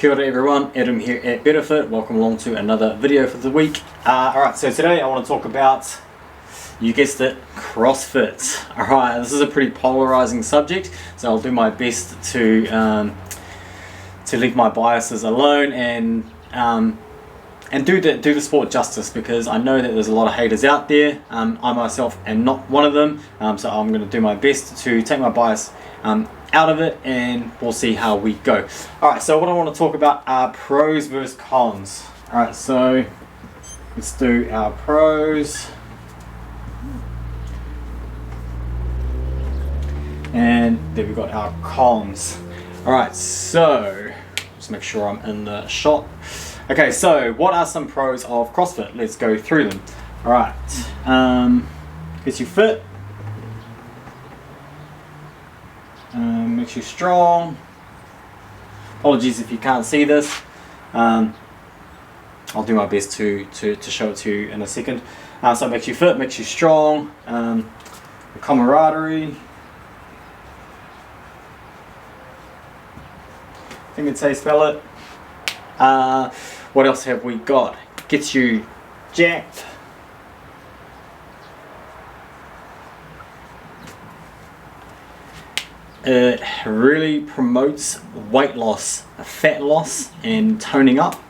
Kia ora everyone, Adam here at BetterFit. Welcome along to another video for the week. Alright, so today I want to talk about, you guessed it, CrossFit. Alright, this is a pretty polarizing subject, so I'll do my best to leave my biases alone and do the sport justice, because I know that there's a lot of haters out there. I myself am not one of them, so I'm going to do my best to take my bias out of it, and we'll see how we go. Alright, so what I want to talk about are pros versus cons. Alright, so let's do our pros. And there we've got our cons. Alright, so just make sure I'm in the shot. Okay, so what are some pros of CrossFit? Let's go through them. Alright, gets you fit. Makes you strong. Apologies if you can't see this. I'll do my best to show it to you in a second. So it makes you fit, makes you strong. The camaraderie. I think it's how you spell it. What else have we got? Gets you jacked. It really promotes weight loss, fat loss, and toning up.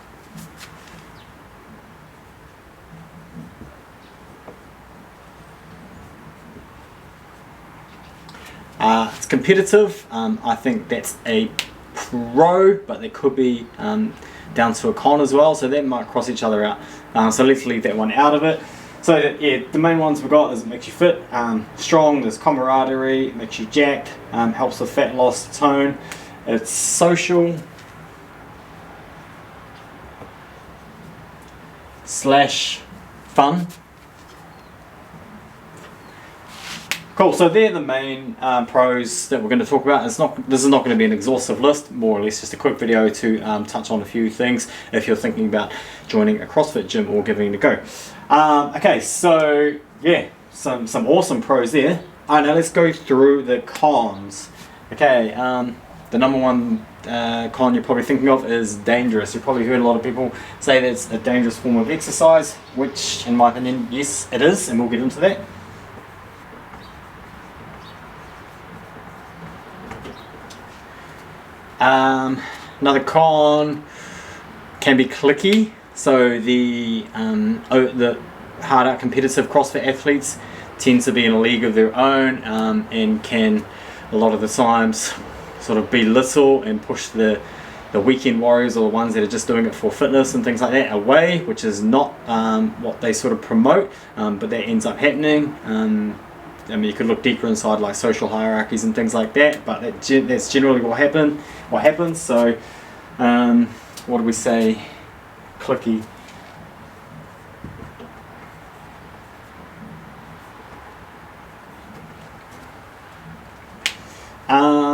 It's competitive. I think that's a pro, but there could be down to a con as well, so that might cross each other out. So let's leave that one out of it. So yeah, the main ones we've got is it makes you fit, strong, there's camaraderie, it makes you jacked, helps with fat loss, tone, it's social / fun. Cool, so they're the main pros that we're going to talk about. This is not going to be an exhaustive list, more or less just a quick video to touch on a few things if you're thinking about joining a CrossFit gym or giving it a go. Okay, so yeah, some awesome pros there. Alright, now let's go through the cons. Okay, the number one con you're probably thinking of is dangerous. You've probably heard a lot of people say that it's a dangerous form of exercise, which in my opinion, yes it is, and we'll get into that. Another con can be cliquey. So the harder competitive CrossFit athletes tend to be in a league of their own, and can a lot of the times sort of belittle and push the weekend warriors, or the ones that are just doing it for fitness and things like that, away, which is not what they sort of promote, but that ends up happening. I mean, you could look deeper inside like social hierarchies and things like that, but that's generally what happens. So what do we say? Cliquey.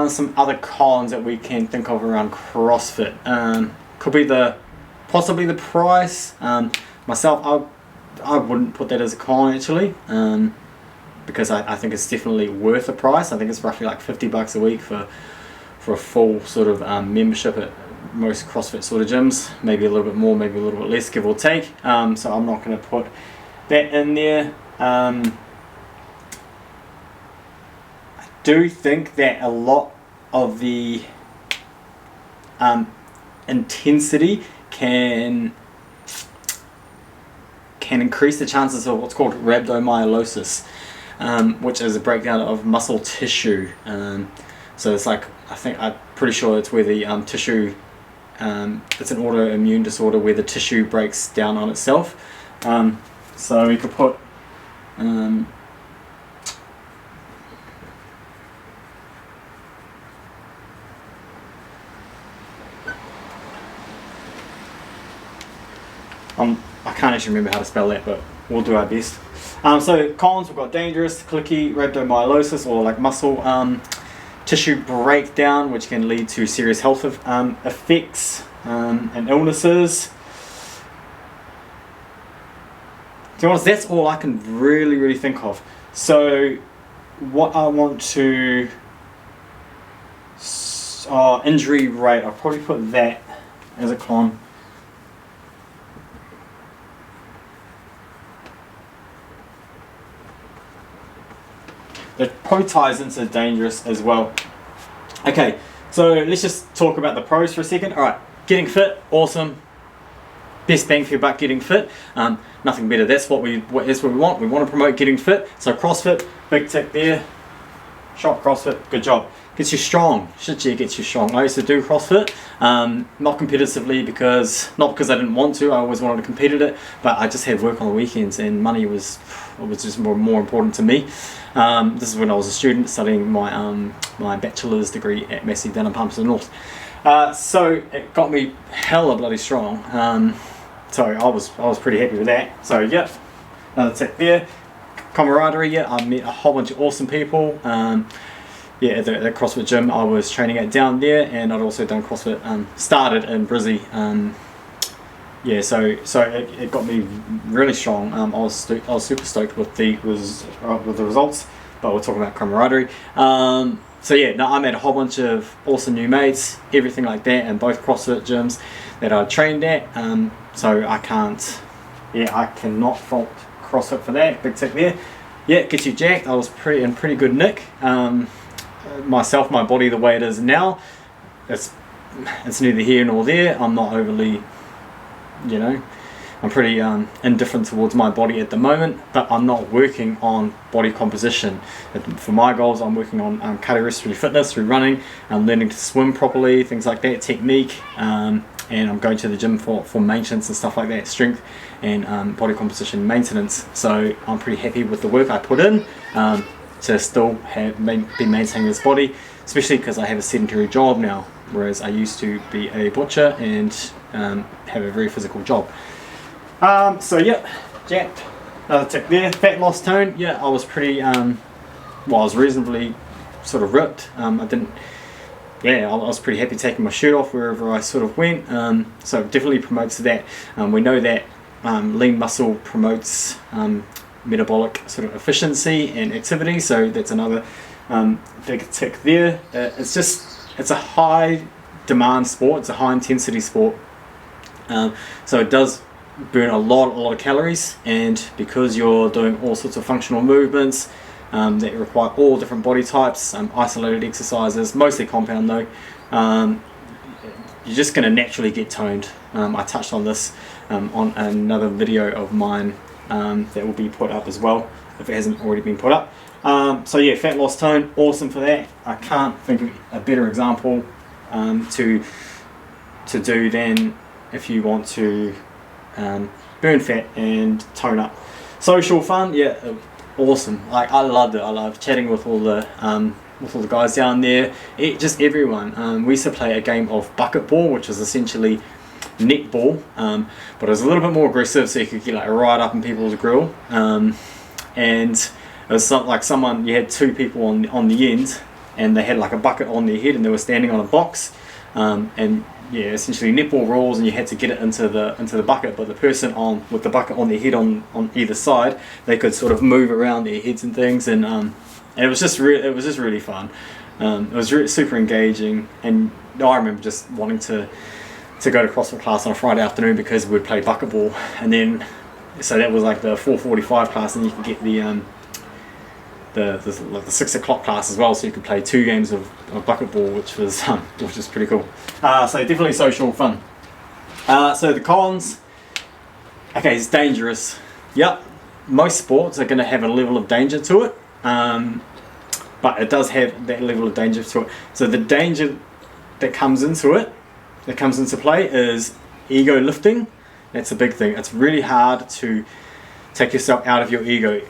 Some other cons that we can think of around CrossFit could be possibly the price. Myself, I wouldn't put that as a con actually, because I think it's definitely worth the price. I think it's roughly like $50 a week for a full sort of membership at most CrossFit sort of gyms, maybe a little bit more, maybe a little bit less, give or take. So I'm not going to put that in there. I do think that a lot of the intensity can increase the chances of what's called rhabdomyolysis, which is a breakdown of muscle tissue. So it's like, I'm pretty sure it's where the tissue, it's an autoimmune disorder where the tissue breaks down on itself. So we could put I can't actually remember how to spell that, but we'll do our best. So cons, we've got dangerous, cliquey, rhabdomyolysis, or like muscle tissue breakdown, which can lead to serious health effects and illnesses. To be honest, that's all I can really think of. So what I want to injury rate, I'll probably put that as a con. It probably ties into dangerous as well. Okay, so let's just talk about the pros for a second. All right, getting fit, awesome. Best bang for your buck getting fit. Nothing better. That's what we want. We want to promote getting fit. So CrossFit, big tick there. Shot CrossFit, good job. Gets you strong. Shit, yeah, gets you strong. I used to do CrossFit, not competitively not because I didn't want to. I always wanted to compete at it, but I just had work on the weekends and money was just more important to me. This is when I was a student studying my bachelor's degree at Massey down in Palmerston North. So it got me hella bloody strong. So I was pretty happy with that. So yeah, another tip there. Camaraderie. Yeah, I met a whole bunch of awesome people. Yeah, at the CrossFit gym I was training at down there, and I'd also done CrossFit. Started in Brizzy. Yeah, so it got me really strong. I was super stoked with the results, but we're talking about camaraderie. So yeah, no, I met a whole bunch of awesome new mates, everything like that, in both CrossFit gyms that I trained at. So I cannot fault CrossFit for that. Big tick there. Yeah, it gets you jacked. I was in pretty good nick. My body the way it is now, it's neither here nor there. I'm not overly, I'm pretty indifferent towards my body at the moment, but I'm not working on body composition. For my goals, I'm working on cardiorespiratory fitness through running, learning to swim properly, things like that, technique, and I'm going to the gym for maintenance and stuff like that, strength and body composition maintenance. So I'm pretty happy with the work I put in to still be maintaining this body, especially because I have a sedentary job now, whereas I used to be a butcher and have a very physical job. So yeah, jacked. Another tick there. Fat loss tone. Yeah, I was pretty. I was reasonably sort of ripped. I was pretty happy taking my shirt off wherever I sort of went. So it definitely promotes that. We know that lean muscle promotes metabolic sort of efficiency and activity. So that's another big tick there. It's a high demand sport. It's a high intensity sport. So it does burn a lot of calories, and because you're doing all sorts of functional movements that require all different body types, isolated exercises, mostly compound though, you're just going to naturally get toned. I touched on this on another video of mine that will be put up as well if it hasn't already been put up. So yeah, fat loss tone, awesome for that. I can't think of a better example to do than if you want to burn fat and tone up. Social fun, yeah, awesome. Like I loved it. I loved chatting with all the guys down there. Just everyone. We used to play a game of bucket ball, which is essentially netball, but it was a little bit more aggressive, so you could get like right up in people's grill. And it was you had two people on the end, and they had like a bucket on their head, and they were standing on a box. And yeah, essentially netball rules, and you had to get it into the bucket, but the person with the bucket on their head on either side, they could sort of move around their heads and things, and it was just really fun. It was super engaging, and I remember just wanting to go to CrossFit class on a Friday afternoon because we'd play bucket ball, and then so that was like the 4:45 class, and you could get the 6 o'clock class as well, so you could play 2 games of bucket ball, which was pretty cool. So definitely social fun. So the cons, okay, it's dangerous. Yep, most sports are going to have a level of danger to it, but it does have that level of danger to it. So the danger that comes into play is ego lifting. That's a big thing. It's really hard to take yourself out of your ego.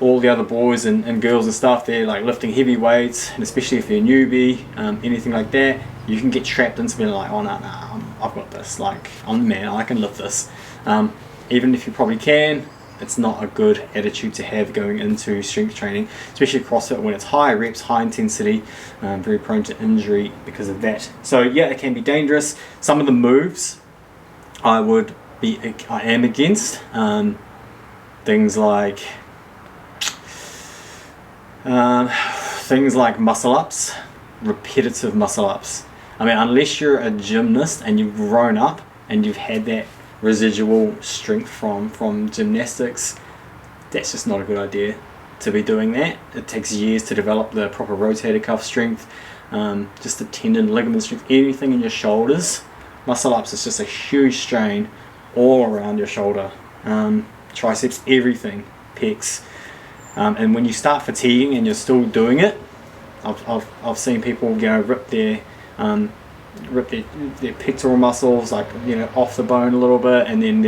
All the other boys and girls and stuff, they're like lifting heavy weights, and especially if you're a newbie, anything like that, you can get trapped into being like, oh no, I've got this, like I'm the man, I can lift this. Even if you probably can, it's not a good attitude to have going into strength training, especially CrossFit when it's high reps, high intensity, very prone to injury because of that. So yeah, it can be dangerous. Some of the moves I am against, things like muscle ups, repetitive muscle ups. I mean, unless you're a gymnast and you've grown up and you've had that residual strength from gymnastics, that's just not a good idea to be doing that. It takes years to develop the proper rotator cuff strength, just the tendon, ligament strength, anything in your shoulders. Muscle ups is just a huge strain all around your shoulder, triceps, everything, pecs. And when you start fatiguing and you're still doing it, I've seen people, you know, rip their pectoral muscles, like, you know, off the bone a little bit, and then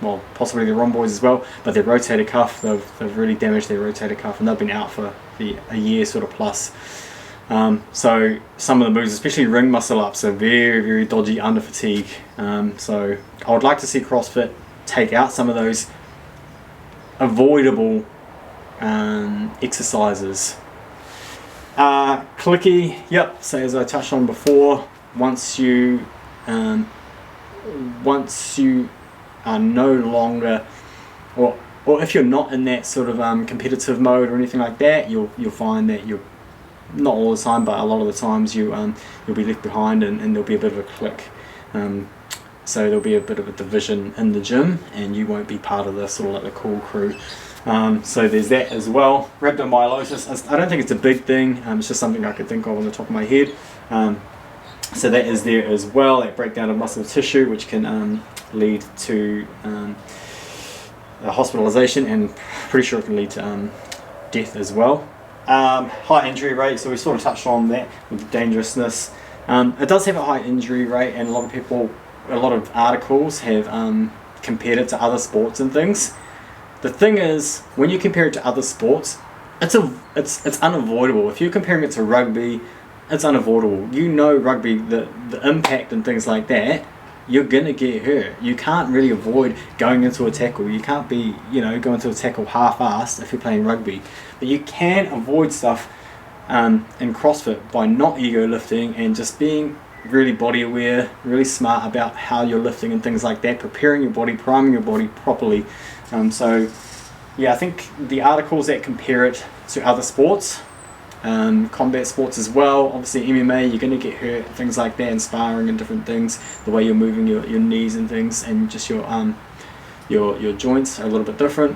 well, possibly their rhomboids as well, but their rotator cuff, they've really damaged their rotator cuff, and they've been out for a year sort of plus. So some of the moves, especially ring muscle ups, are very, very dodgy under fatigue. So I would like to see CrossFit take out some of those avoidable exercises. Clicky, yep. So as I touched on before, once you are no longer, or if you're not in that sort of competitive mode or anything like that, you'll find that you're, not all the time, but a lot of the times you'll be left behind, and there'll be a bit of a click. So there'll be a bit of a division in the gym, and you won't be part of the sort of like the cool crew. So there's that as well. Rhabdomyolysis, I don't think it's a big thing. It's just something I could think of on the top of my head. So that is there as well, that breakdown of muscle tissue, which can lead to hospitalization, and pretty sure it can lead to death as well. High injury rate, so we sort of touched on that with the dangerousness. It does have a high injury rate, and a lot of articles have compared it to other sports and things. The thing is, when you compare it to other sports, it's unavoidable. If you're comparing it to rugby, it's unavoidable. You know, rugby, the impact and things like that, you're gonna get hurt. You can't really avoid going into a tackle. You can't be, you know, going into a tackle half-assed if you're playing rugby. But you can avoid stuff in CrossFit by not ego lifting and just being really body aware, really smart about how you're lifting and things like that, preparing your body, priming your body properly. So yeah, I think the articles that compare it to other sports, combat sports as well, obviously MMA, you're going to get hurt, things like that, and sparring and different things, the way you're moving your knees and things, and just your joints are a little bit different.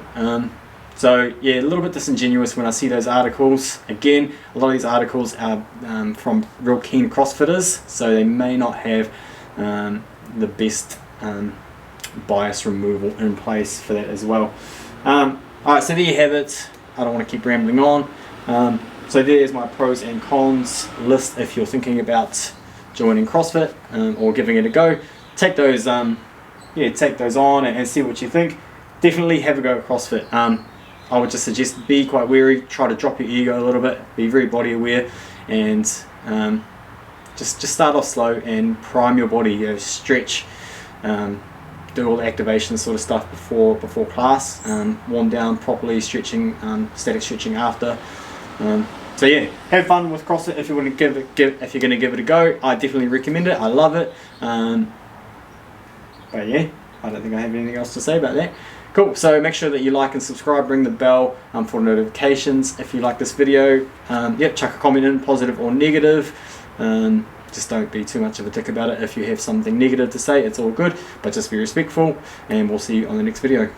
So yeah, a little bit disingenuous when I see those articles. Again, a lot of these articles are from real keen CrossFitters, so they may not have the best bias removal in place for that as well. Alright, so there you have it. I don't want to keep rambling on. So there's my pros and cons list if you're thinking about joining CrossFit or giving it a go. Take those on and see what you think. Definitely have a go at CrossFit. I would just suggest be quite wary, try to drop your ego a little bit, be very body aware, and just start off slow and prime your body, you know, stretch, do all the activation sort of stuff before class, warm down properly, stretching, static stretching after. So yeah, have fun with CrossFit if you want to if you're going to give it a go. I definitely recommend it. I love it. But yeah, I don't think I have anything else to say about that. Cool. So make sure that you like and subscribe. Ring the bell for notifications. If you like this video, chuck a comment in, positive or negative. Just don't be too much of a dick about it. If you have something negative to say, it's all good, but just be respectful, and we'll see you on the next video.